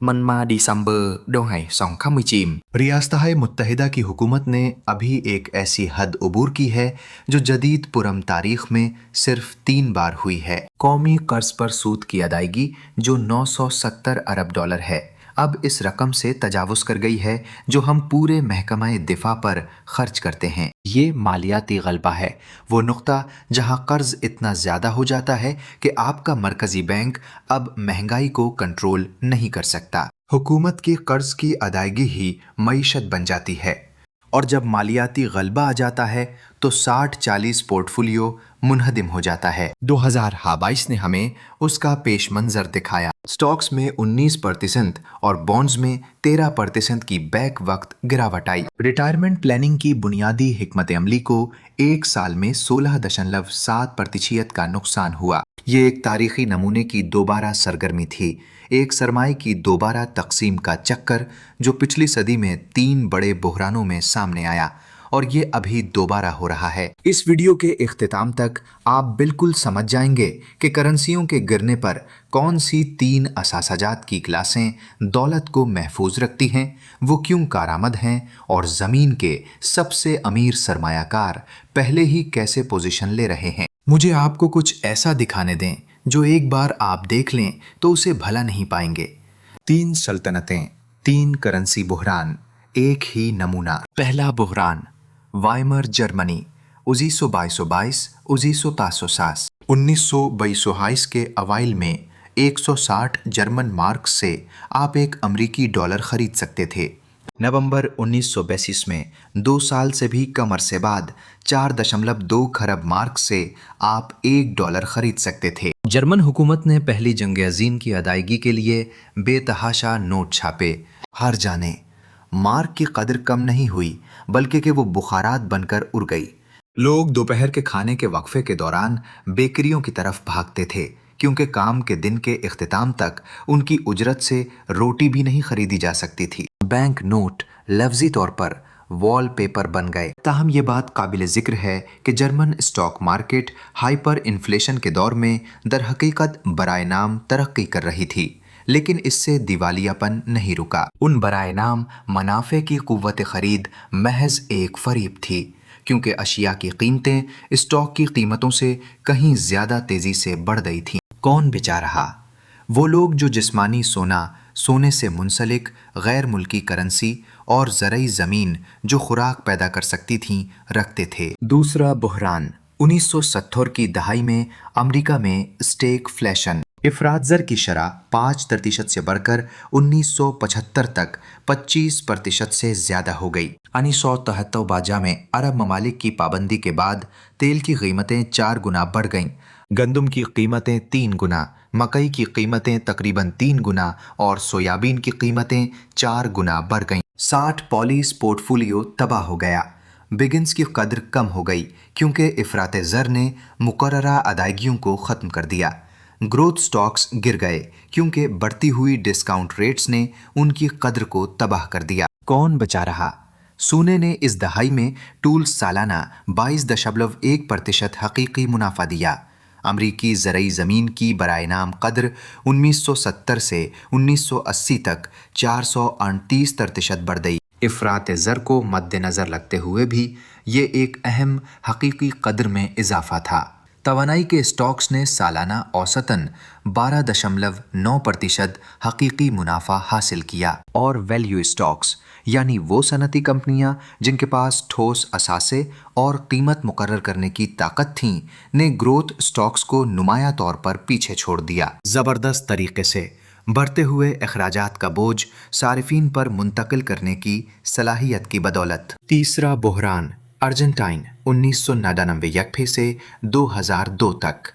Manma December 2019 रियासत मुत्तहिदा की हुकूमत ने अभी एक ऐसी हद अबूर की है जो जदीद पुरम तारीख में सिर्फ 3 बार हुई है। कौमी कर्ज पर सूद की अदायगी जो 970 अरब डॉलर है अब इस रकम से तजावुज़ कर गई है जो हम पूरे महकमा दिफा पर खर्च करते हैं। ये मालियाती गलबा है, वो नुक्ता जहां कर्ज इतना ज़्यादा हो जाता है कि आपका मरकज़ी बैंक अब महंगाई को कंट्रोल नहीं कर सकता। हुकूमत की कर्ज की अदायगी ही मईशत बन जाती है और जब मालियाती गलबा आ जाता है तो 60-40 पोर्टफोलियो मुनहदिम हो जाता है। 2022 ने हमें उसका पेश मंजर दिखाया। स्टॉक्स में 19% और बॉन्ड्स में 13% की बैक वक्त गिरावट आई। रिटायरमेंट प्लानिंग की बुनियादी हिकमत अमली को एक साल में 16.7% का नुकसान हुआ। ये एक तारीखी नमूने की दोबारा सरगर्मी थी, एक सरमाए की दोबारा तकसीम का चक्कर जो पिछली सदी में 3 बड़े बहरानों में सामने आया और ये अभी दोबारा हो रहा है। इस वीडियो के इख्तिताम तक आप बिल्कुल समझ जाएंगे कि करेंसियों के गिरने पर कौन सी 3 असासजात की क्लासें दौलत को महफूज रखती हैं, वो क्यों कारामद हैं और ज़मीन के सबसे अमीर सरमायाकार पहले ही कैसे पोजीशन ले रहे हैं। मुझे आपको कुछ ऐसा दिखाने दें जो एक बार आप देख लें तो उसे भला नहीं पाएंगे। 3 सल्तनतें, 3 करेंसी बुहरान, एक ही नमूना। पहला बुहरान वाइमर जर्मनी 1922-1923। 1922 के अवाइल में 160 जर्मन मार्क्स से आप एक अमरीकी डॉलर खरीद सकते थे। नवंबर 1932 में 2 साल से भी कम अरसे बाद 4.2 खरब मार्क्स से आप $1 खरीद सकते थे। जर्मन हुकूमत ने पहली जंग अज़ीम की अदायगी के लिए बेतहाशा नोट छापे। हर जाने मार्क की कदर कम नहीं हुई बल्कि कि वो बुखारात बनकर उड़ गई। लोग दोपहर के खाने के वक्फे के दौरान बेकरियों की तरफ भागते थे क्योंकि काम के दिन के इख्तिताम तक उनकी उजरत से रोटी भी नहीं खरीदी जा सकती थी। बैंक नोट लफ्जी तौर पर वॉलपेपर बन गए। ताहम ये बात काबिल ज़िक्र है कि German stock market hyper inflation के दौर में दर हकीकत बराए नाम तरक्की कर रही थी, लेकिन इससे दिवालियापन नहीं रुका। उन बराए नाम मुनाफे की कुव्वत खरीद महज एक फरीब थी क्योंकि अशिया की कीमतें स्टॉक की कीमतों से कहीं ज़्यादा तेज़ी से बढ़ गई थीं। कौन बेचा रहा? वो लोग जो जिस्मानी सोना, सोने से मुंसलिक गैर मुल्की करेंसी और ज़रई ज़मीन जो खुराक पैदा कर सकती थीं रखते थे। दूसरा बुहरान 1970 की दहाई में अमेरिका में स्टैगफ्लेशन, इफरात की शरह 5% से बढ़कर 1975 तक 25% से ज़्यादा हो गई। 1973 बाजा में अरब ममालिक की पाबंदी के बाद तेल की कीमतें 4 गुना बढ़ गईं। गंदम की कीमतें 3 गुना, मकई की कीमतें तकरीबन 3 गुना और सोयाबीन की कीमतें 4 गुना बढ़ गईं। 60 पॉलिस पोर्टफोलियो तबाह हो गया। बिगिंस की कदर कम हो गई क्योंकि इफरात ज़र ने मुकर्ररा अदायगियों को ख़त्म कर दिया। ग्रोथ स्टॉक्स गिर गए क्योंकि बढ़ती हुई डिस्काउंट रेट्स ने उनकी कदर को तबाह कर दिया। कौन बचा रहा? सोने ने इस दहाई में टूल्स सालाना 22.1% हकीकी मुनाफा दिया। अमरीकी ज़रई ज़मीन की बराए नाम कदर 1970 से 1980 तक 438% बढ़ गई। इफरात ज़र को मद्देनज़र रखते हुए भी ये एक अहम हकीकी कदर में इजाफा था। तवानाई के स्टॉक्स ने सालाना औसतन 12.9% हकीकी मुनाफा हासिल किया और वैल्यू स्टॉक्स यानी वो सनती कंपनियां जिनके पास ठोस असासे और कीमत मुकर्रर करने की ताकत थी ने ग्रोथ स्टॉक्स को नुमाया तौर पर पीछे छोड़ दिया। ज़बरदस्त तरीके से बढ़ते हुए अखराजात का बोझ सारिफीन पर मुंतकिल करने की सलाहियत की बदौलत। तीसरा बुहरान अर्जेंटाइन 1999 से 2002 तक।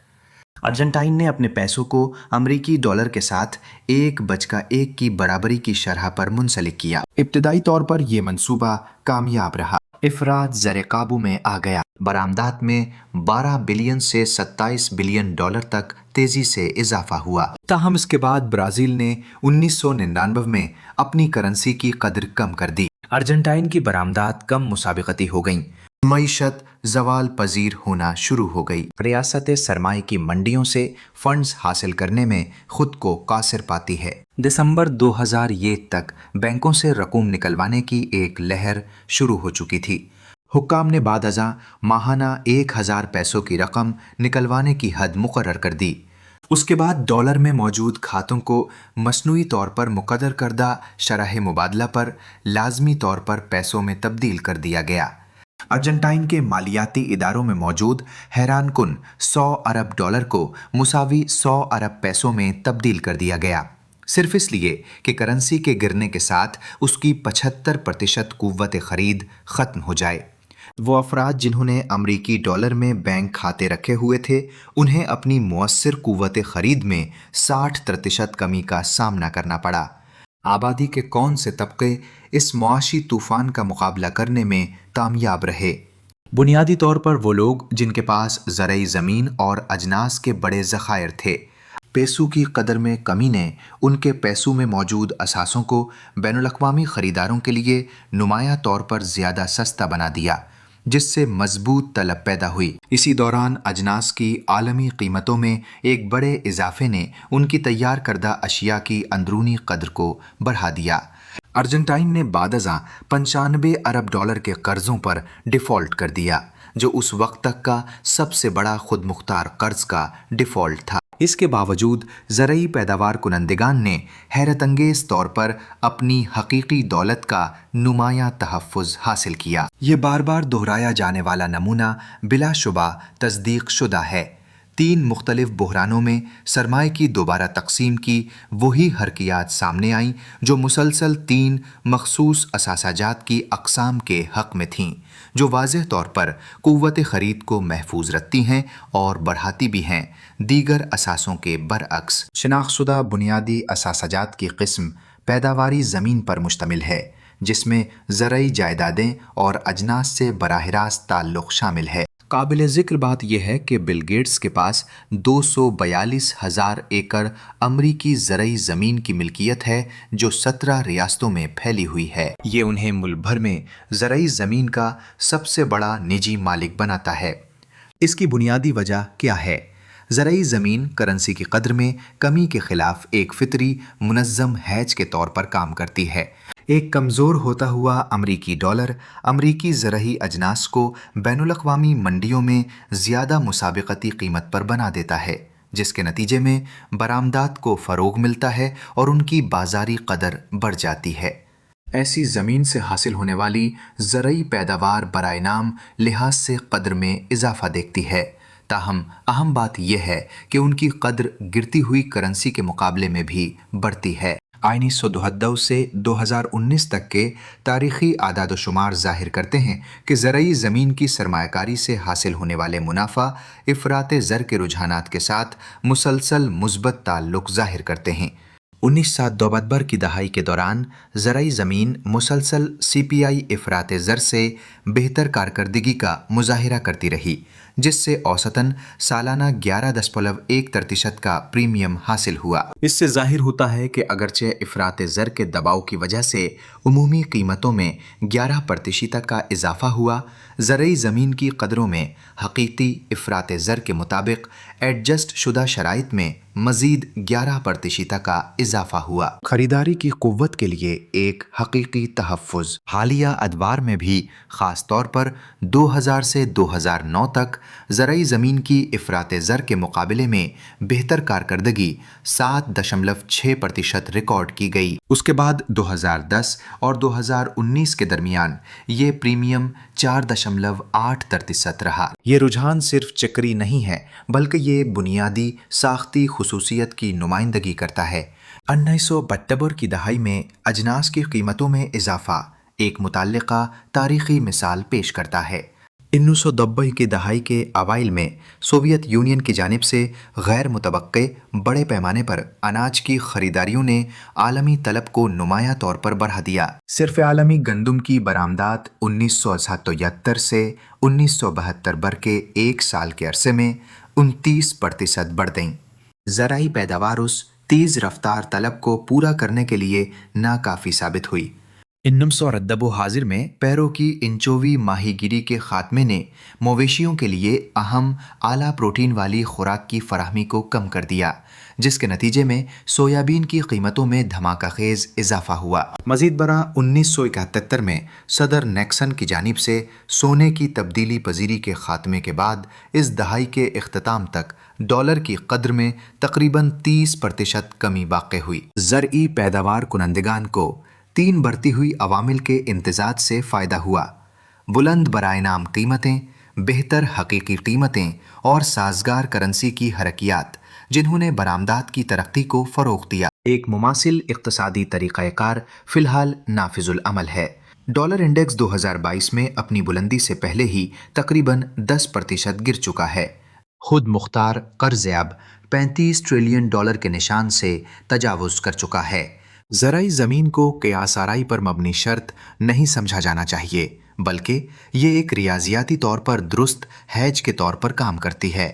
अर्जेंटाइन ने अपने पैसों को अमरीकी डॉलर के साथ 1/1 की बराबरी की शरह पर मुंसलिक किया। इब्तदाई तौर पर यह मंसूबा कामयाब रहा। इफरात ज़र काबू में आ गया। बरामदात में 12 बिलियन से 27 बिलियन डॉलर तक तेजी से इजाफा हुआ। ताहम इसके बाद ब्राज़ील ने 1999 में अपनी करेंसी की कदर कम कर दी। अर्जेंटाइन की बरामदात कम मुसाबिकती हो गईं। मईशत जवाल पजीर होना शुरू हो गई। रियासत सरमाए की मंडियों से फंड्स हासिल करने में खुद को कासिर पाती है। दिसंबर 2001 तक बैंकों से रकूम निकलवाने की एक लहर शुरू हो चुकी थी। हुक्काम ने बाद अज़ां माहाना 1000 पैसों की रकम निकलवाने की हद मुकर्रर कर दी। उसके बाद डॉलर में मौजूद खातों को मसनूई तौर पर मुकद्दर करदा शरह मुबादला पर लाजमी तौर पर पैसों में तब्दील कर दिया गया। अर्जेंटाइन के मालियाती इदारों में मौजूद हैरान कुन 100 अरब डॉलर को मुसावी 100 अरब पैसों में तब्दील कर दिया गया, सिर्फ इसलिए कि करेंसी के गिरने के साथ उसकी 75% कुव्वत खरीद खत्म हो जाए। वो अफराद जिन्होंने अमरीकी डॉलर में बैंक खाते रखे हुए थे, उन्हें अपनी मुअस्सिर कुव्वत खरीद में 60% कमी का सामना करना पड़ा। आबादी के कौन से तबके इस मुआशी तूफान का मुकाबला करने में कामयाब रहे? बुनियादी तौर पर वो लोग जिनके पास ज़रई ज़मीन और अजनास के बड़े ज़खायर थे। पैसों की कदर में कमी ने उनके पैसों में मौजूद असासों को बैनुल-अक़वामी ख़रीदारों के लिए नुमाया तौर पर ज़्यादा सस्ता बना दिया, जिससे मजबूत तलब पैदा हुई। इसी दौरान अजनास की आलमी कीमतों में एक बड़े इजाफे ने उनकी तैयार करदा अशिया की अंदरूनी कद्र को बढ़ा दिया। अर्जेंटाइन ने बादज़ां 95 अरब डॉलर के कर्ज़ों पर डिफ़ॉल्ट कर दिया, जो उस वक्त तक का सबसे बड़ा खुद मुख्तार कर्ज का डिफ़ॉल्ट था। इसके बावजूद ज़रई पैदावार कुनंदिगान ने हैरत अंगेज़ तौर पर अपनी हकीकी दौलत का नुमाया तहफ़्फ़ुज़ हासिल किया। ये बार बार दोहराया जाने वाला नमूना बिलाशुबा तस्दीक शुदा है। 3 मुख्तलिफ बहरानों में सरमाए की दोबारा तकसीम की वही हरकियात सामने आईं जो मुसलसल 3 मखसूस असासाजात की अक़साम के हक़ में थीं, जो वाज़ेह तौर पर कुव्वत ख़रीद को महफूज रखती हैं और बढ़ाती भी हैं, दीगर असासों के बरअक्स। शनाख्तशुदा बुनियादी असासाजात की किस्म पैदावारी ज़मीन पर मुश्तमिल है, जिसमें ज़रई जायदादें और अजनास से बराह रास्त ताल्लुक़ शामिल है। काबिल ज़िक्र बात यह है कि बिल गेट्स के पास 242,000 एकड़ अमरीकी ज़रई ज़मीन की मिल्कियत है, जो 17 रियासतों में फैली हुई है। ये उन्हें मुल्क भर में ज़रई ज़मीन का सबसे बड़ा निजी मालिक बनाता है। इसकी बुनियादी वजह क्या है? ज़रई ज़मीन करेंसी की कद्र में कमी के ख़िलाफ़ एक फ़ितरी मुनज़्ज़म हैज के तौर पर काम करती है। एक कमज़ोर होता हुआ अमरीकी डॉलर अमरीकी ज़रई अजनास को बैनुल-अक़वामी मंडियों में ज़्यादा मुसाबिक़ती कीमत पर बना देता है, जिसके नतीजे में बरामदात को फ़रोग़ मिलता है और उनकी बाज़ारी कदर बढ़ जाती है। ऐसी ज़मीन से हासिल होने वाली ज़रई पैदावार बराए नाम लिहाज से कद्र में इजाफ़ा देखती है, ताहम अहम बात यह है कि उनकी कद्र गिरती हुई करेंसी के मुकाबले में भी बढ़ती है। आईनी 1972 से 2019 तक के तारीख़ी आदाद शुमार ज़ाहिर करते हैं कि ज़रई ज़मीन की सरमायाकारी से हासिल होने वाले मुनाफा इफ़रात ज़र के रुझानात के साथ मुसलसल मुस्बत ताल्लुक़ ज़ाहिर करते हैं। 1992 की दहाई के दौरान ज़रई ज़मीन मुसलसल CPI इफ़रात ज़र से बेहतर कारकर्दगी का मुज़ाहिरा करती रही, जिससे औसतन सालाना 11.1% का प्रीमियम हासिल हुआ। इससे ज़ाहिर होता है कि अगरचे इफ़रात ज़र के दबाव की वजह से उमूमी कीमतों में 11% का इजाफ़ा हुआ, ज़रई ज़मीन की कदरों में हकीकी इफ़रात ज़र के मुताबिक एडजस्ट शुदा शराइत में मज़ीद 11% का इजाफ़ा हुआ। ख़रीदारी की क़ुव्वत के लिए एक हकीकी तहफ़्फ़ुज़ हालिया अदवार में भी ख़ास तौर पर 2000 से 2009 तक ज़रई ज़मीन की इफ़रात ज़र के मुकाबले में बेहतर कारकर्दगी 7.6% रिकॉर्ड की गई। उसके बाद 2010 और 2019 के दरमियान ये प्रीमियम 4.8% रहा। ये रुझान सिर्फ चक्री नहीं है, बल्कि ये बुनियादी साख्ती खुसूसियत की नुमाइंदगी करता है। 1972 की दहाई में अजनास की कीमतों में इजाफा एक मुतल्लिका तारीख़ी मिसाल पेश करता है। 1990 की दहाई के अवाइल में सोवियत यूनियन की जानिब से गैर मुतवक्के बड़े पैमाने पर अनाज की ख़रीदारियों ने आलमी तलब को नुमाया तौर पर बढ़ा दिया। सिर्फ आलमी गंदम की बरामदात 1977 से 1972 बर के एक साल के अरसे में 29% बढ़ गईं। ज़राई पैदावार उस तेज़ रफ्तार तलब को पूरा करने के लिए नाकाफ़ी साबित हुई। انم سو ردب و حاضر میں پیروں کی انچووی ماہی گیری کے خاتمے نے مویشیوں کے لیے اہم اعلیٰ پروٹین والی خوراک کی فراہمی کو کم کر دیا، جس کے نتیجے میں سویابین کی قیمتوں میں دھماکہ خیز اضافہ ہوا۔ مزید برآں 1971 میں صدر نیکسن کی جانب سے سونے کی تبدیلی پذیری کے خاتمے کے بعد اس دہائی کے اختتام تک ڈالر کی قدر میں تقریباً 30% کمی واقع ہوئی۔ زرعی پیداوار کنندگان کو 3 بڑھتی ہوئی عوامل کے امتزاج سے فائدہ ہوا: بلند برائے نام قیمتیں، بہتر حقیقی قیمتیں اور سازگار کرنسی کی حرکیات، جنہوں نے برآمدات کی ترقی کو فروغ دیا۔ ایک مماثل اقتصادی طریقہ کار فی الحال نافذ العمل ہے۔ ڈالر انڈیکس 2022 میں اپنی بلندی سے پہلے ہی تقریباً 10% گر چکا ہے۔ خود مختار قرض اب $35 ٹریلین کے نشان سے تجاوز کر چکا ہے۔ زرعی زمین کو قیاس آرائی پر مبنی شرط نہیں سمجھا جانا چاہیے، بلکہ یہ ایک ریاضیاتی طور پر درست ہیج کے طور پر کام کرتی ہے۔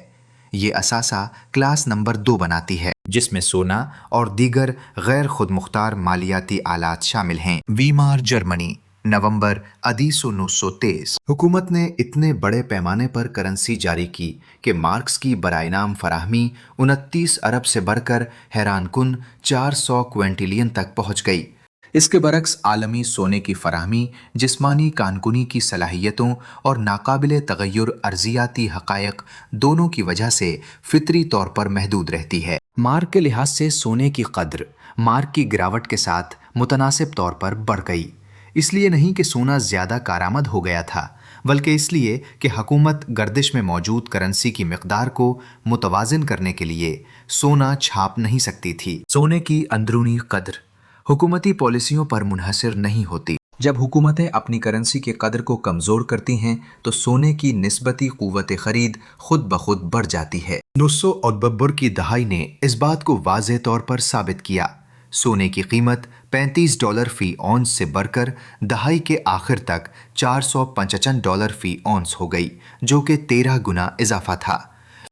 یہ اثاثہ کلاس نمبر 2 بناتی ہے، جس میں سونا اور دیگر غیر خود مختار مالیاتی آلات شامل ہیں۔ ویمار جرمنی، نومبر 1923۔ حکومت نے اتنے بڑے پیمانے پر کرنسی جاری کی کہ مارکس کی برائے نام فراہمی 29 ارب سے بڑھ کر حیران کن 400 کوئنٹلین تک پہنچ گئی۔ اس کے برعکس عالمی سونے کی فراہمی جسمانی کانکنی کی صلاحیتوں اور ناقابل تغیر ارضیاتی حقائق دونوں کی وجہ سے فطری طور پر محدود رہتی ہے۔ مارک کے لحاظ سے سونے کی قدر مارک کی گراوٹ کے ساتھ متناسب طور پر بڑھ گئی، اس لیے نہیں کہ سونا زیادہ کارآمد ہو گیا تھا، بلکہ اس لیے کہ حکومت گردش میں موجود کرنسی کی مقدار کو متوازن کرنے کے لیے سونا چھاپ نہیں سکتی تھی۔ سونے کی اندرونی قدر حکومتی پالیسیوں پر منحصر نہیں ہوتی۔ جب حکومتیں اپنی کرنسی کی قدر کو کمزور کرتی ہیں تو سونے کی نسبتی قوت خرید خود بخود بڑھ جاتی ہے۔ 1982 کی دہائی نے اس بات کو واضح طور پر ثابت کیا۔ سونے کی قیمت $35 فی اونس سے بڑھ کر دہائی کے آخر تک $455 فی اونس ہو گئی، جو کہ 13 گنا اضافہ تھا۔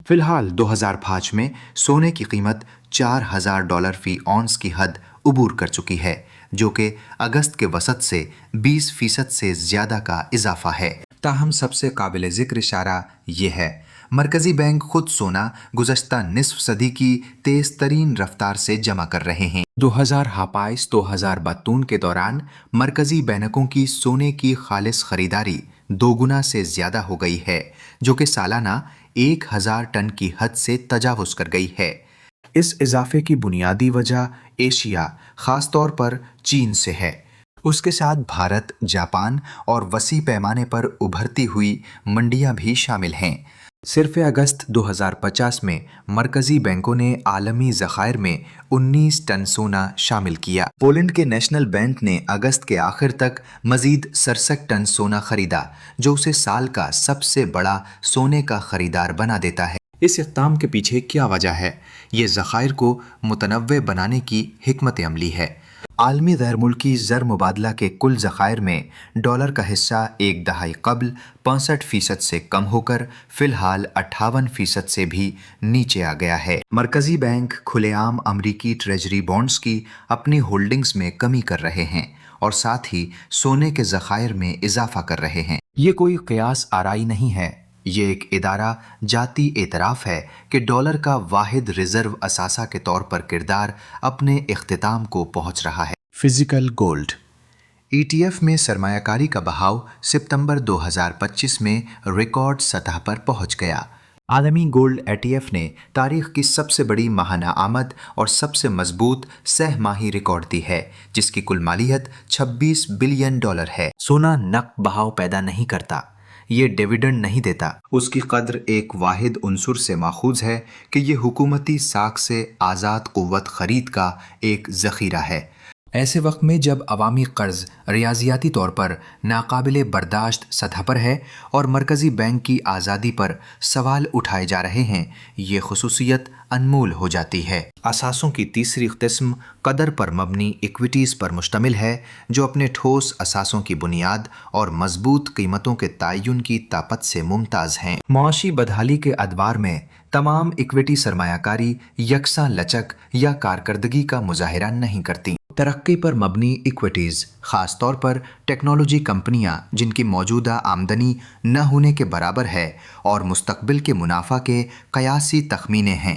فی الحال 2005 میں سونے کی قیمت $4000 فی اونس کی حد عبور کر چکی ہے، جو کہ اگست کے وسط سے 20% سے زیادہ کا اضافہ ہے۔ تاہم سب سے قابل ذکر اشارہ یہ ہے، مرکزی بینک خود سونا گزشتہ نصف صدی کی تیز ترین رفتار سے جمع کر رہے ہیں۔ 2022 کے دوران مرکزی بینکوں کی سونے کی خالص خریداری 2 گنا سے زیادہ ہو گئی ہے، جو کہ سالانہ 1000 ٹن کی حد سے تجاوز کر گئی ہے۔ اس اضافے کی بنیادی وجہ ایشیا، خاص طور پر چین سے ہے۔ اس کے ساتھ بھارت، جاپان اور وسیع پیمانے پر ابھرتی ہوئی منڈیاں بھی شامل ہیں۔ صرف اگست 2050 میں مرکزی بینکوں نے عالمی ذخائر میں 19 ٹن سونا شامل کیا۔ پولینڈ کے نیشنل بینک نے اگست کے آخر تک مزید 67 ٹن سونا خریدا، جو اسے سال کا سب سے بڑا سونے کا خریدار بنا دیتا ہے۔ اس اقدام کے پیچھے کیا وجہ ہے؟ یہ ذخائر کو متنوع بنانے کی حکمت عملی ہے۔ عالمی غیر ملکی زر مبادلہ کے کل ذخائر میں ڈالر کا حصہ ایک دہائی قبل 65% سے کم ہو کر فی الحال 58% سے بھی نیچے آ گیا ہے۔ مرکزی بینک کھلے عام امریکی ٹریجری بانڈز کی اپنی ہولڈنگز میں کمی کر رہے ہیں اور ساتھ ہی سونے کے ذخائر میں اضافہ کر رہے ہیں۔ یہ کوئی قیاس آرائی نہیں ہے، یہ ایک ادارہ جاتی اعتراف ہے کہ ڈالر کا واحد ریزرو اثاثہ کے طور پر کردار اپنے اختتام کو پہنچ رہا ہے۔ فزیکل گولڈ ETF میں سرمایہ کاری کا بہاؤ ستمبر 2025 میں ریکارڈ سطح پر پہنچ گیا۔ عالمی گولڈ ETF نے تاریخ کی سب سے بڑی ماہانہ آمد اور سب سے مضبوط سہ ماہی ریکارڈ دی ہے، جس کی کل مالیت $26 بلین ہے۔ سونا نقد بہاؤ پیدا نہیں کرتا، یہ ڈیویڈنڈ نہیں دیتا۔ اس کی قدر ایک واحد عنصر سے ماخوذ ہے کہ یہ حکومتی ساکھ سے آزاد قوت خرید کا ایک ذخیرہ ہے۔ ایسے وقت میں جب عوامی قرض ریاضیاتی طور پر ناقابل برداشت سطح پر ہے اور مرکزی بینک کی آزادی پر سوال اٹھائے جا رہے ہیں، یہ خصوصیت अनमोल हो जाती है। असासों की तीसरी किस्म कदर पर मबनी इक्विटीज़ पर मुश्तमिल है, जो अपने ठोस असासों की बुनियाद और मजबूत कीमतों के तयन की ताकत से मुमताज़ हैं। मुआशी बदहाली के अदवार में तमाम इक्विटी सरमायाकारी यकसा लचक या कारकर्दगी का मुजाहिरा नहीं करती। तरक्की पर मबनी इक्विटीज़ ख़ास तौर पर टेक्नोलॉजी कंपनियां जिनकी मौजूदा आमदनी न होने के बराबर है और मुस्तकबिल के मुनाफा के कयासी तखमीने हैं,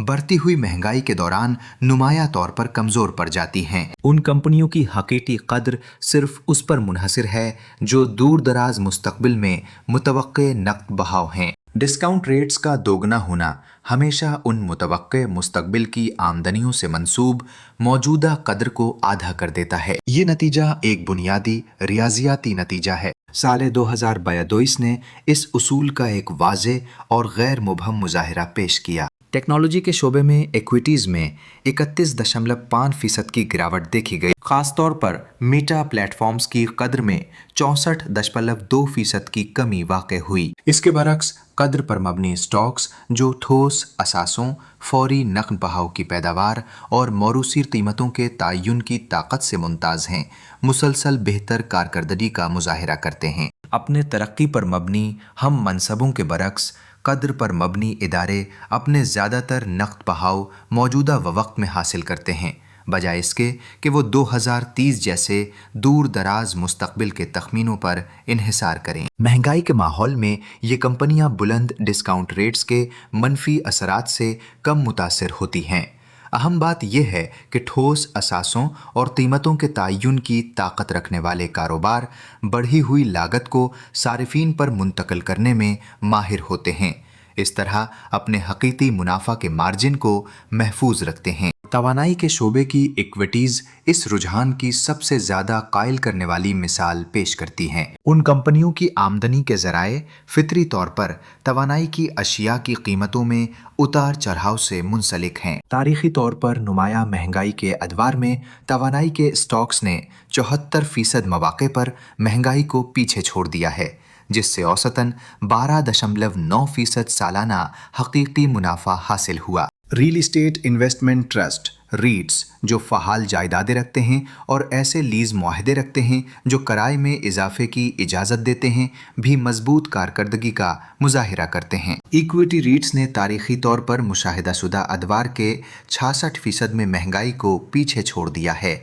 बढ़ती हुई महंगाई के दौरान नुमाया तौर पर कमज़ोर पड़ जाती हैं। उन कंपनियों की हकीकी कद्र सिर्फ उस पर मुनहसर है जो दूर दराज मुस्तकबिल में मुतवक्के नक़द बहाव हैं। डिस्काउंट रेट्स का दोगुना होना हमेशा उन मुतवक्के मुस्तकबिल की आमदनियों से मंसूब मौजूदा कद्र को आधा कर देता है। ये नतीजा एक बुनियादी रियाजियाती नतीजा है। साल 2022 ने इस उसूल का एक वाज़ेह और गैर मुबहम मुजाहिरा पेश किया। टेक्नोलॉजी के शोबे में इक्विटीज़ में 31.5% की गिरावट देखी गई। ख़ासतौर पर मेटा प्लेटफॉर्म्स की कद्र में 64.2% की कमी वाक़ हुई। इसके बरक्स कद्र पर मबनी स्टॉक्स जो ठोस असासों, फौरी नक़द बहाव की पैदावार और मौरूसी कीमतों के तयन की ताकत से मुमताज़ हैं, मुसलसल बेहतर कारकर्दगी का मुजाहिरा करते हैं। अपने तरक्की पर मबनी हम मनसबों के बरक्स कद्र पर मबनी इदारे अपने ज़्यादातर नक़द बहाव मौजूदा वक्त में हासिल करते हैं, बजाय इसके कि वो 2030 जैसे दूर दराज मुस्तकबिल के तखमीनों पर इन्हिसार करें। महंगाई के माहौल में ये कंपनियां बुलंद डिस्काउंट रेट्स के मनफी असरात से कम मुतासिर होती हैं। अहम बात यह है कि ठोस असासों और कीमतों के तयन की ताकत रखने वाले कारोबार बढ़ी हुई लागत को सारिफीन पर मुंतकिल करने में माहिर होते हैं। इस तरह अपने हकीकी मुनाफा के मार्जिन को महफूज रखते हैं। तवानाई के शोबे की इक्विटीज़ इस रुझान की सबसे ज़्यादा कायल करने वाली मिसाल पेश करती हैं। उन कंपनियों की आमदनी के ज़राए फितरी तौर पर तवानाई की अशिया की कीमतों में उतार चढ़ाव से मुंसलिक हैं। तारीखी तौर पर नुमाया महंगाई के अदवार में तवानाई के स्टॉक्स ने 74% मौक़े पर महंगाई को पीछे छोड़ दिया है, जिससे औसतन 12.9% सालाना हकीकी मुनाफा हासिल हुआ। रियल इस्टेट इन्वेस्टमेंट ट्रस्ट रीट्स जो फ़हाल जायदादें रखते हैं और ऐसे लीज़ मुआहदे रखते हैं जो किराए में इजाफे की इजाज़त देते हैं, भी मजबूत कारकर्दगी का मुजाहिरा करते हैं। इक्विटी रीट्स ने तारीखी तौर पर मुशाहिदाशुदा अदवार के 66% में महंगाई को पीछे छोड़ दिया है,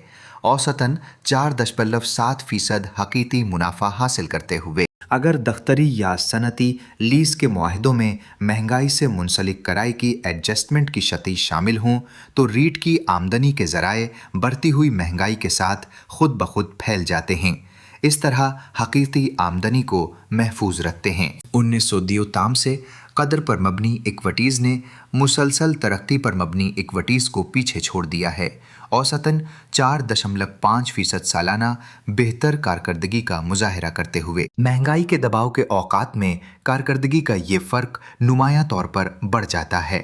औसतन 4.7% हकीकी मुनाफा हासिल करते हुए। अगर दख्तरी या सनती लीज़ के मुआहदों में महंगाई से मुंसलिक किराए की एडजस्टमेंट की शर्तें शामिल हों, तो रीट की आमदनी के ज़राए बढ़ती हुई महंगाई के साथ खुद ब खुद फैल जाते हैं। इस तरह हकीकी आमदनी को महफूज रखते हैं। 1993 से कदर पर मबनी इक्विटीज़ ने मुसलसल तरक्की पर मबनी इक्विटीज़ को पीछे छोड़ दिया है, औसतन 4.5% सालाना बेहतर कारकर्दगी का मुजाहिरा करते हुए। महंगाई के दबाव के औकात में कारकर्दगी का ये फ़र्क नुमाया तौर पर बढ़ जाता है।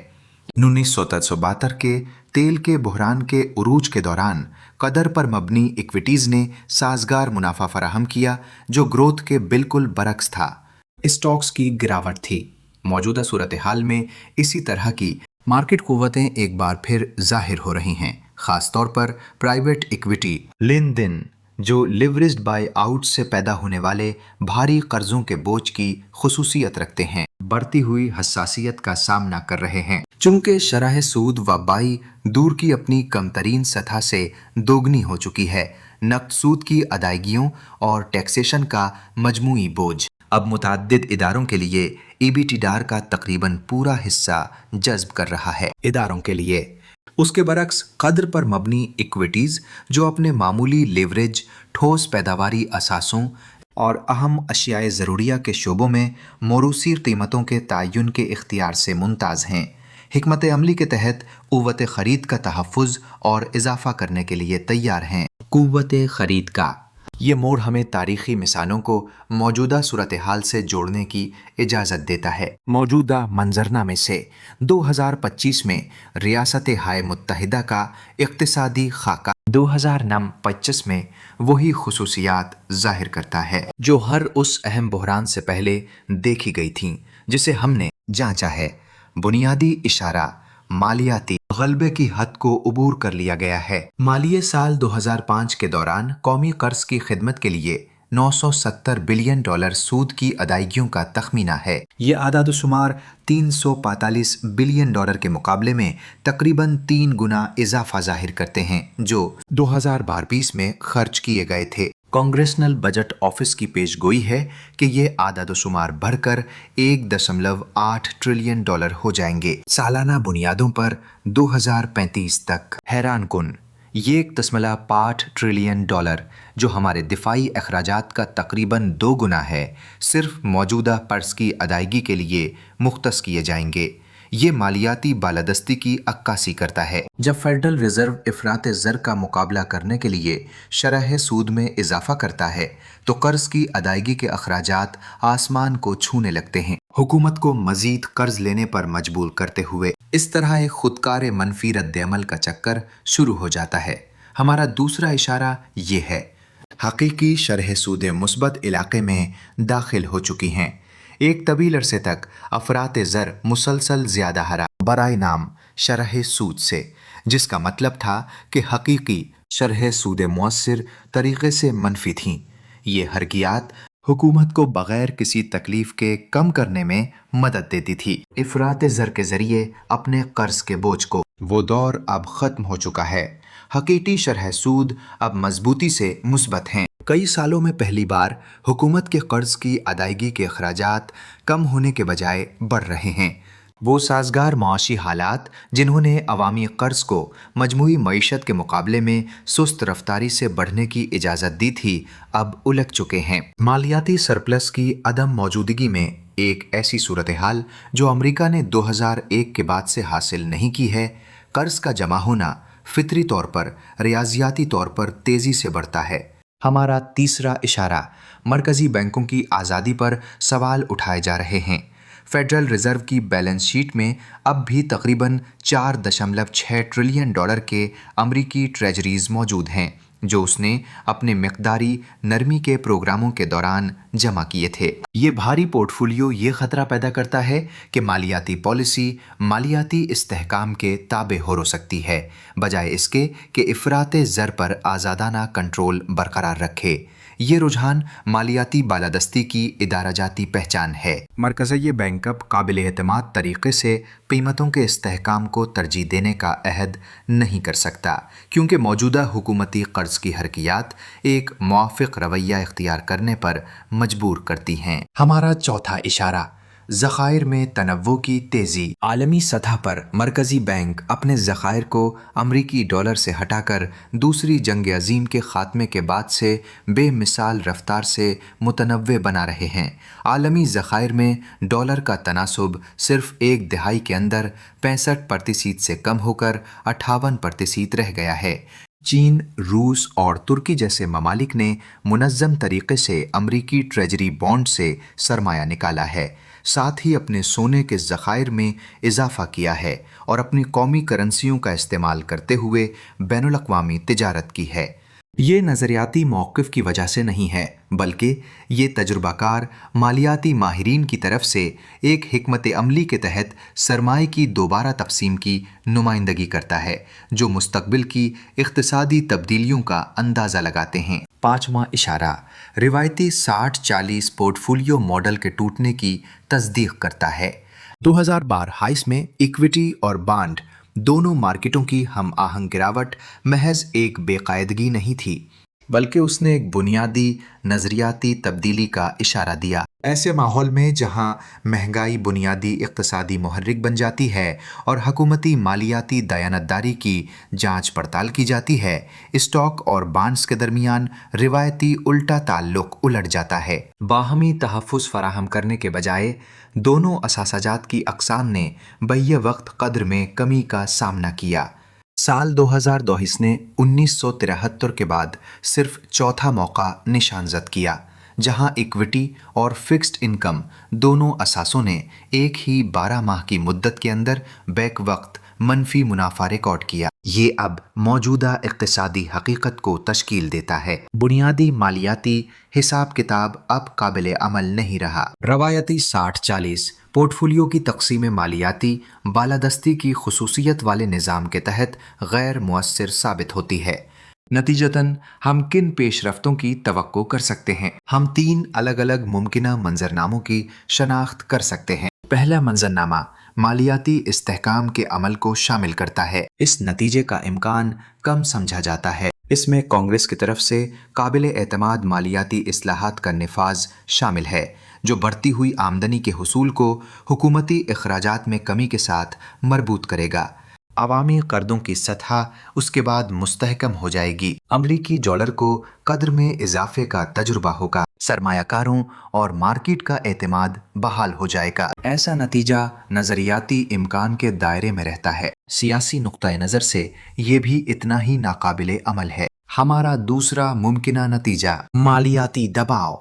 1972 के तेल के बहरान के उरूज के दौरान कदर पर मबनी इक्विटीज़ ने साजगार मुनाफा फराहम किया, जो ग्रोथ के बिल्कुल बरक्स था। स्टॉक्स की गिरावट थी। मौजूदा सूरत हाल में इसी तरह की मार्केट कुव्वतें एक बार फिर जाहिर हो रही हैं, ख़ास तौर पर प्राइवेट इक्विटी लेन देन जो लिवरेज्ड बाय आउट से पैदा होने वाले भारी कर्जों के बोझ की खुसूसियत रखते हैं, बढ़ती हुई हसासियत का सामना कर रहे हैं। चूंकि शरह सूद व बाई दूर की अपनी कमतरीन सतह से दोगुनी हो चुकी है, नक़द सूद की अदायगियों और टैक्सेशन का मजमूई बोझ अब मुतअद्दिद इदारों के लिए ईबीटीडार का तकरीबन पूरा हिस्सा जज्ब कर रहा है। इदारों के लिए उसके बरक्स कद्र पर मबनी इक्विटीज़ जो अपने मामूली लेवरेज, ठोस पैदावारी असासों और अहम अशियाए ज़रूरिया के शोबों में मौरूसी कीमतों के तयन के इख्तियार से मुमताज़ हैं, हिकमत अमली के तहत क़ुव्वत ख़रीद का तहफ़्फ़ुज़ और इजाफ़ा करने के लिए तैयार हैं। क़ुव्वत ख़रीद का ये मोड़ हमें तारीख़ी मिसालों को मौजूदा सूरत हाल से जोड़ने की इजाज़त देता है। मौजूदा मंजरनामे से 2025 में रियासत हाय मुत्तहिदा का इक़्तिसादी खाका 2025 में वही खुसूसियात ज़ाहिर करता है जो हर उस अहम बहरान से पहले देखी गई थीं, जिसे हमने जांचा है। बुनियादी इशारा मालियाती गलबे की हद को उबूर कर लिया गया है। मालिये साल 2005 के दौरान कौमी कर्ज की खिदमत के लिए 970 बिलियन डॉलर सूद की अदायगियों का तखमीना है। ये आदाद शुमार 345 बिलियन डॉलर के मुकाबले में तकरीबन 3 गुना इजाफा जाहिर करते हैं जो 2012-20 में खर्च किए गए थे। कांग्रेसनल बजट ऑफिस की पेशगोई है कि ये आदाद शुमार बढ़कर 1.8 ट्रिलियन डॉलर हो जाएंगे सालाना बुनियादों पर 2035 तक। हैरान कुन ये 1.5 ट्रिलियन डॉलर जो हमारे दिफाई अखराजात का तकरीबन 2 गुना है सिर्फ मौजूदा कर्ज की अदायगी के लिए मुख्तस किए जाएंगे। ये मालियाती बालादस्ती की अक्कासी करता है। जब फेडरल रिजर्व इफरात ज़र का मुकाबला करने के लिए शरह सूद में इजाफा करता है तो कर्ज की अदायगी के अखराजात आसमान को छूने लगते हैं, हुकूमत को मजीद कर्ज लेने पर मजबूर करते हुए। इस तरह एक खुदकार मनफी रद्द-ए-अमल का चक्कर शुरू हो जाता है। हमारा दूसरा इशारा ये है, हकीकी शरह सूद मुस्बत इलाके में दाखिल हो चुकी हैं। एक तवील अरसे तक अफरात ज़र मुसलसल ज़्यादा हरा बराए नाम शरह सूद से, जिसका मतलब था कि हकीकी शरह सूद मुअस्सिर तरीक़े से मनफी थीं। ये हरकियात हुकूमत को बग़ैर किसी तकलीफ़ के कम करने में मदद देती थी, इफरात ज़र के ज़रिए अपने कर्ज के बोझ को। वो दौर अब ख़त्म हो चुका है। हकीकी शरह सूद अब मजबूती से मुस्बत हैं। कई सालों में पहली बार हुकूमत के कर्ज की अदायगी के अखराजात कम होने के बजाय बढ़ रहे हैं। वो साजगार माशी हालात जिन्होंने अवामी कर्ज को मजमूई मईशत के मुकाबले में सुस्त रफ्तारी से बढ़ने की इजाज़त दी थी, अब उलट चुके हैं। मालियाती सरप्लस की अदम मौजूदगी में एक ऐसी सूरत हाल जो अमरीका ने 2001 के बाद से हासिल नहीं की है। कर्ज का जमा होना फितरी तौर पर रियाजियाती तौर पर तेज़ी से बढ़ता है। हमारा तीसरा इशारा, मरकज़ी बैंकों की आज़ादी पर सवाल उठाए जा रहे हैं। फेडरल रिज़र्व की बैलेंस शीट में अब भी तकरीबन 4.6 ट्रिलियन डॉलर के अमरीकी ट्रेजरीज मौजूद हैं जो उसने अपने मिक़दारी नरमी के प्रोग्रामों के दौरान जमा किए थे। ये भारी पोर्टफोलियो ये ख़तरा पैदा करता है कि मालियाती पॉलिसी मालियाती इस्तेहकाम के ताबे हो सकती है, बजाय इसके कि इफ़रात ज़र पर आज़ादाना कंट्रोल बरकरार रखे। ये रुझान मालियाती बालादस्ती की इदाराजाती पहचान है। मरकज़ी बैंक अब काबिल एतमाद तरीक़े से कीमतों के इस्तेहकाम को तरजीह देने का अहद नहीं कर सकता, क्योंकि मौजूदा हुकूमती कर्ज की हरकियात एक मुआफ़िक़ रवैया इख्तियार करने पर मजबूर करती हैं। हमारा चौथा इशारा, ज़ख़ायर में तनव्वु की तेज़ी। आलमी सतह पर मरकज़ी बैंक अपने ज़ख़ायर को अमरीकी डॉलर से हटाकर दूसरी जंग अज़ीम के ख़ात्मे के बाद से बेमिसाल रफ्तार से मुतनव्वे बना रहे हैं। आलमी ज़ख़ायर में डॉलर का तनासुब सिर्फ एक दिहाई के अंदर 65% से कम होकर 58% रह गया है। चीन, रूस और तुर्की जैसे ममालिक ने मुनज़्ज़म तरीक़े से अमरीकी ट्रेजरी बॉन्ड से सरमाया निकाला है, साथ ही अपने सोने के ज़ख़ायर में इजाफ़ा किया है और अपनी कौमी करेंसियों का इस्तेमाल करते हुए बैनुल-अक़वामी तिजारत की है। ये नज़रियाती मौक़िफ़ की वजह से नहीं है, बल्कि ये तजुर्बाकार मालियाती माहिरीन की तरफ से एक हिकमत अमली के तहत सरमाए की दोबारा तक़सीम की नुमाइंदगी करता है, जो मुस्तक़बिल की इक़्तिसादी तब्दीलियों का अंदाज़ा लगाते हैं। पाँचवां इशारा, रिवायती 60-40 पोर्टफोलियो मॉडल के टूटने की तस्दीक करता है। 2012-22 में इक्विटी और बांड दोनों मार्केटों की हम आहंग गिरावट महज एक बेकायदगी नहीं थी, बल्कि उसने एक बुनियादी नज़रियाती तब्दीली का इशारा दिया। ऐसे माहौल में जहां महंगाई बुनियादी इक़्तिसादी मुहर्रिक बन जाती है और हुकूमती मालियाती दयानतदारी की जांच पड़ताल की जाती है, स्टॉक और बांड्स के दरमियान रिवायती उल्टा ताल्लुक उलट जाता है। बाहमी तहफ़्फ़ुज़ फराहम करने के बजाय दोनों असासाजात की अक़साम ने बहिए वक्त कद्र में कमी का सामना किया। साल 2022 ने 1973 के बाद सिर्फ चौथा मौका निशानजद किया जहां इक्विटी और फिक्स्ड इनकम दोनों असासों ने एक ही 12 माह की मुद्दत के अंदर बैक वक्त मनफी मुनाफा रिकॉर्ड किया। ये अब मौजूदा इक़्तिसादी हकीकत को तश्कील देता है। बुनियादी मालियाती हिसाब किताब अब काबिल अमल नहीं रहा। रवायती 60-40 پورٹ فولیو کی تقسیم مالیاتی بالادستی کی خصوصیت والے نظام کے تحت غیر مؤثر ثابت ہوتی ہے۔ نتیجتاً ہم کن پیش رفتوں کی توقع کر سکتے ہیں؟ ہم 3 الگ الگ ممکنہ منظرناموں کی شناخت کر سکتے ہیں۔ پہلا منظرنامہ مالیاتی استحکام کے عمل کو شامل کرتا ہے۔ اس نتیجے کا امکان کم سمجھا جاتا ہے۔ اس میں کانگریس کی طرف سے قابل اعتماد مالیاتی اصلاحات کا نفاذ شامل ہے، جو بڑھتی ہوئی آمدنی کے حصول کو حکومتی اخراجات میں کمی کے ساتھ مربوط کرے گا۔ عوامی قرضوں کی سطح اس کے بعد مستحکم ہو جائے گی۔ امریکی ڈالر کو قدر میں اضافے کا تجربہ ہوگا۔ سرمایہ کاروں اور مارکیٹ کا اعتماد بحال ہو جائے گا۔ ایسا نتیجہ نظریاتی امکان کے دائرے میں رہتا ہے، سیاسی نقطۂ نظر سے یہ بھی اتنا ہی ناقابل عمل ہے۔ ہمارا دوسرا ممکنہ نتیجہ مالیاتی دباؤ،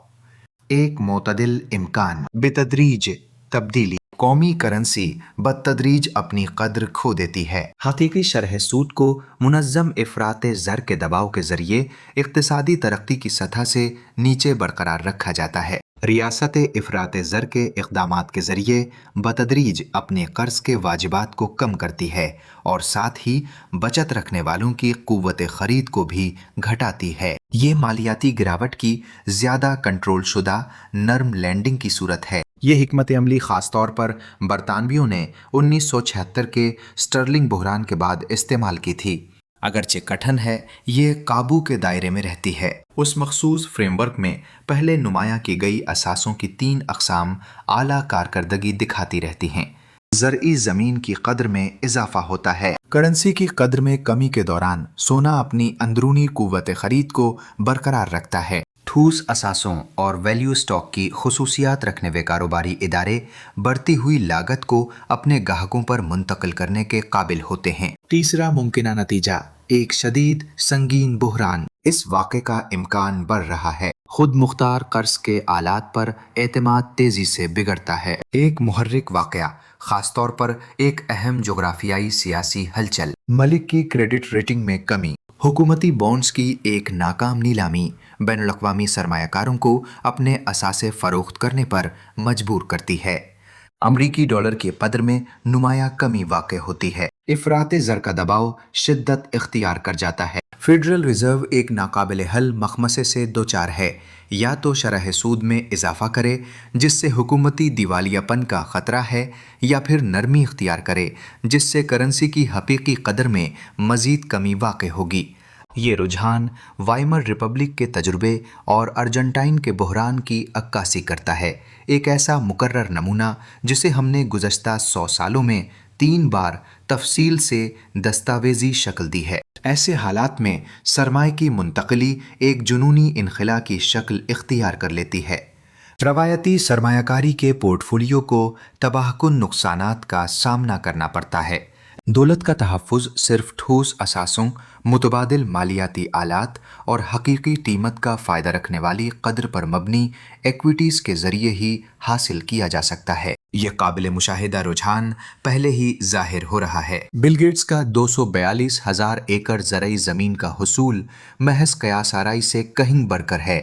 ایک معتدل امکان، بتدریج تبدیلی۔ قومی کرنسی بتدریج اپنی قدر کھو دیتی ہے۔ حقیقی شرح سود کو منظم افراط زر کے دباؤ کے ذریعے اقتصادی ترقی کی سطح سے نیچے برقرار رکھا جاتا ہے۔ ریاست افراط زر کے اقدامات کے ذریعے بتدریج اپنے قرض کے واجبات کو کم کرتی ہے اور ساتھ ہی بچت رکھنے والوں کی قوت خرید کو بھی گھٹاتی ہے۔ یہ مالیاتی گراوٹ کی زیادہ کنٹرول شدہ نرم لینڈنگ کی صورت ہے۔ یہ حکمت عملی خاص طور پر برطانویوں نے 1976 کے سٹرلنگ بحران کے بعد استعمال کی تھی۔ اگرچہ کٹھن ہے، یہ قابو کے دائرے میں رہتی ہے۔ اس مخصوص فریم ورک میں پہلے نمایاں کی گئی اثاثوں کی 3 اقسام اعلیٰ کارکردگی دکھاتی رہتی ہیں۔ زرعی زمین کی قدر میں اضافہ ہوتا ہے۔ کرنسی کی قدر میں کمی کے دوران سونا اپنی اندرونی قوت خرید کو برقرار رکھتا ہے۔ ٹھوس اثاثوں اور ویلیو سٹاک کی خصوصیات رکھنے والے کاروباری ادارے بڑھتی ہوئی لاگت کو اپنے گاہکوں پر منتقل کرنے کے قابل ہوتے ہیں۔ تیسرا ممکنہ نتیجہ ایک شدید سنگین بحران۔ اس واقعے کا امکان بڑھ رہا ہے۔ خود مختار قرض کے آلات پر اعتماد تیزی سے بگڑتا ہے۔ ایک محرک واقعہ، خاص طور پر ایک اہم جغرافیائی سیاسی ہلچل، ملک کی کریڈٹ ریٹنگ میں کمی، حکومتی بانڈز کی ایک ناکام نیلامی بین الاقوامی سرمایہ کاروں کو اپنے اثاثے فروخت کرنے پر مجبور کرتی ہے۔ امریکی ڈالر کی قدر میں نمایاں کمی واقع ہوتی ہے۔ افراط زر کا دباؤ شدت اختیار کر جاتا ہے۔ فیڈرل ریزرو ایک ناقابل حل مخمصے سے دوچار ہے، یا تو شرح سود میں اضافہ کرے جس سے حکومتی دیوالیہ پن کا خطرہ ہے، یا پھر نرمی اختیار کرے جس سے کرنسی کی حقیقی قدر میں مزید کمی واقع ہوگی۔ یہ رجحان وائمر ریپبلک کے تجربے اور ارجنٹائن کے بحران کی عکاسی کرتا ہے، ایک ایسا مکرر نمونہ جسے ہم نے گزشتہ 100 سالوں میں 3 بار تفصیل سے دستاویزی شکل دی ہے۔ ایسے حالات میں سرمایہ کی منتقلی ایک جنونی انخلا کی شکل اختیار کر لیتی ہے۔ روایتی سرمایہ کاری کے پورٹ فولیو کو تباہ کن نقصانات کا سامنا کرنا پڑتا ہے۔ دولت کا تحفظ صرف ٹھوس اثاثوں، متبادل مالیاتی آلات اور حقیقی قیمت کا فائدہ رکھنے والی قدر پر مبنی ایکویٹیز کے ذریعے ہی حاصل کیا جا سکتا ہے۔ یہ قابل مشاہدہ رجحان پہلے ہی ظاہر ہو رہا ہے۔ بل گیٹس کا 242,000 ایکڑ زرعی زمین کا حصول محض قیاس آرائی سے کہیں بڑھ کر ہے،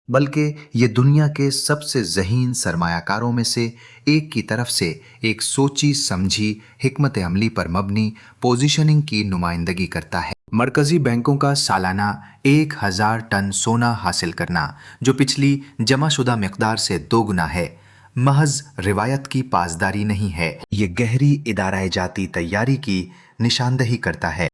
بلکہ یہ دنیا کے سب سے ذہین سرمایہ کاروں میں سے ایک کی طرف سے ایک سوچی سمجھی حکمت عملی پر مبنی پوزیشننگ کی نمائندگی کرتا ہے۔ مرکزی بینکوں کا سالانہ 1,000 ٹن سونا حاصل کرنا، جو پچھلی جمع شدہ مقدار سے 2 گنا ہے، محض روایت کی پاسداری نہیں ہے، یہ گہری ادارہ جاتی تیاری کی نشاندہی کرتا ہے۔